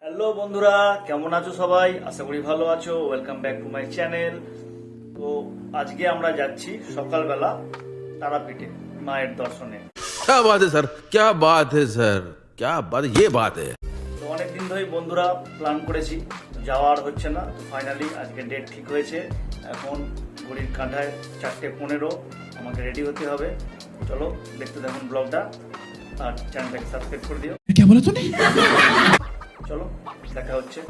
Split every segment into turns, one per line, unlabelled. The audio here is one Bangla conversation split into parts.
হ্যালো বন্ধুরা, কেমন আছো সবাই? আশা করি ভালো আছো। Welcome back to my channel. তো আজকে আমরা যাচ্ছি সকালবেলা তারাপীঠে মায়ের দর্শনে।
क्या बात है सर, क्या बात है सर, क्या बात, ये बात है।
তো অনেকদিন ধরেই বন্ধুরা প্ল্যান করেছি, যাওয়ার হচ্ছে না। তো ফাইনালি আজকে ডেট ঠিক হয়েছে। এখন ঘড়ির কাঁটায় 4:15, আমাকে রেডি হতে হবে। চলো দেখতে দেখুন ব্লগটা, আর চ্যানেলটাকে সাবস্ক্রাইব করে দিও।
क्या बोला तूने?
চলো দেখা হচ্ছে।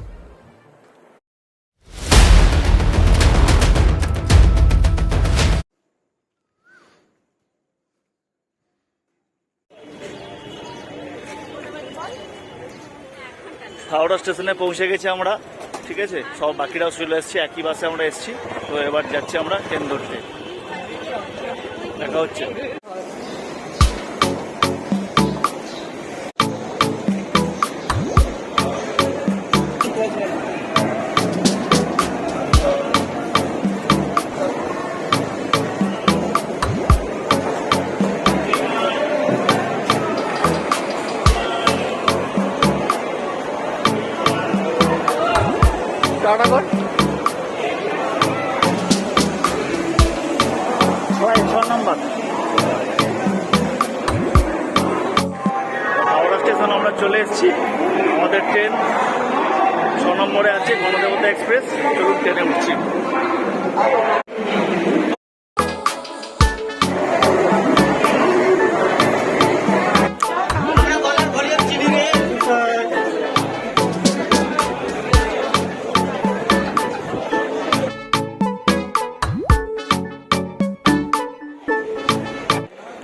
হাওড়া স্টেশনে পৌঁছে গেছি আমরা, ঠিক আছে। সব বাকিরাও চলে এসেছি, একই বাসে আমরা এসেছি। তো এবার যাচ্ছি আমরা ট্রেন ধরতে। দেখা হচ্ছে। হাওড়া স্টেশন আমরা চলে এসেছি। আমাদের ট্রেন 6 নম্বরে আছে, গণদেবতা এক্সপ্রেস। চলুন ট্রেনে উঠছি।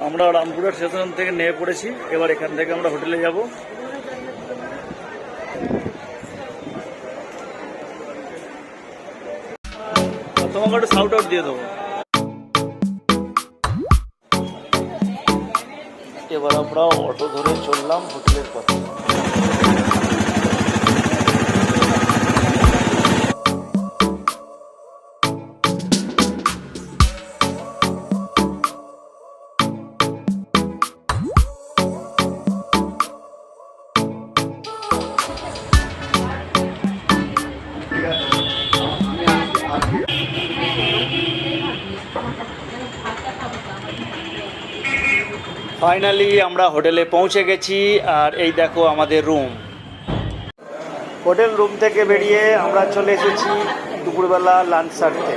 আমরা রামপুরহাট স্টেশন থেকে নেমে পড়েছি। এবার এখান থেকে আমরা হোটেলে যাব। তোমাকে একটা শাউট আউট দিয়ে দেবো। এবার আমরা অটো ধরে চললাম হোটেলের পথে। ফাইনালি আমরা হোটেলে পৌঁছে গেছি, আর এই দেখো আমাদের রুম। হোটেল রুম থেকে বেরিয়ে আমরা চলে এসেছি দুপুরবেলা লাঞ্চ সারতে।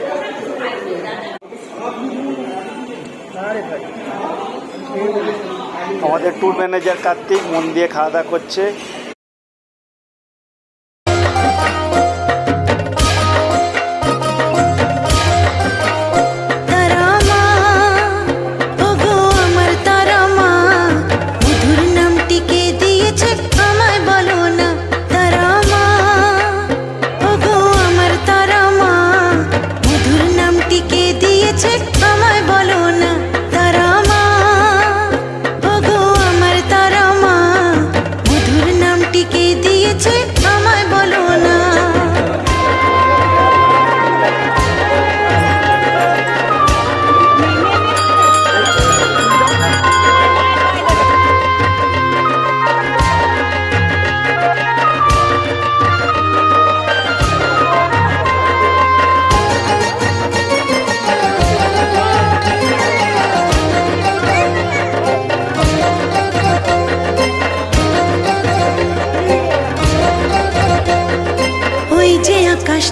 আমাদের ট্যুর ম্যানেজার কার্তিক মন দিয়ে খাওয়া দাওয়া করছে।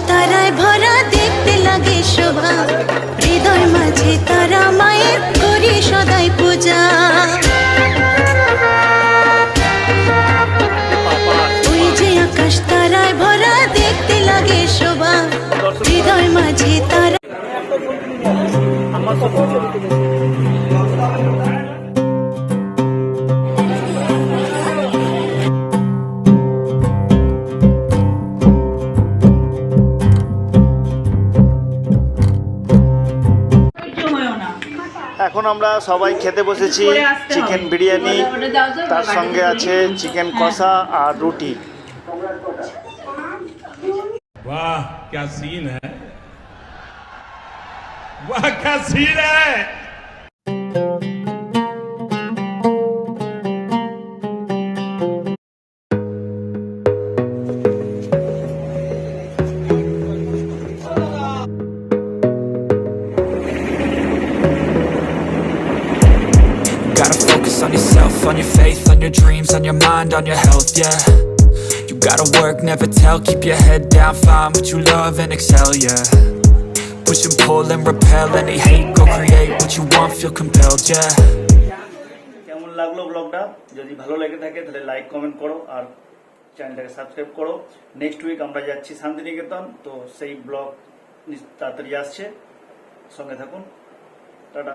তারায় ভরা দেখতে লাগে শোভা, হৃদয় মাঝে তারা মায়ের করি সদাই পূজা। ওই যে আকাশ তারায় ভরা দেখতে লাগে শোভা, হৃদয় মাঝে তারা।
এখন আমরা সবাই খেতে বসেছি চিকেন বিরিয়ানি, তার সঙ্গে আছে চিকেন কষা আর রুটি।
वाह क्या सीन है, वाह क्या सीन है।
on your faith, on your dreams, on your mind, on your health, yeah. You gotta work, never tell, keep your head down, find what you love and excel, yeah. Push and pull and repel any hate, go create what you want, feel compelled, yeah.
কেমন লাগলো ব্লগটা? যদি ভালো লেগে থাকে তাহলে লাইক কমেন্ট করো আর চ্যানেলটাকে সাবস্ক্রাইব করো। নেক্সট উইক আমরা যাচ্ছি শান্তিনিকেতন, তো সেই ব্লগ তাড়াতাড়ি আসছে, সঙ্গে থাকুন। টাটা।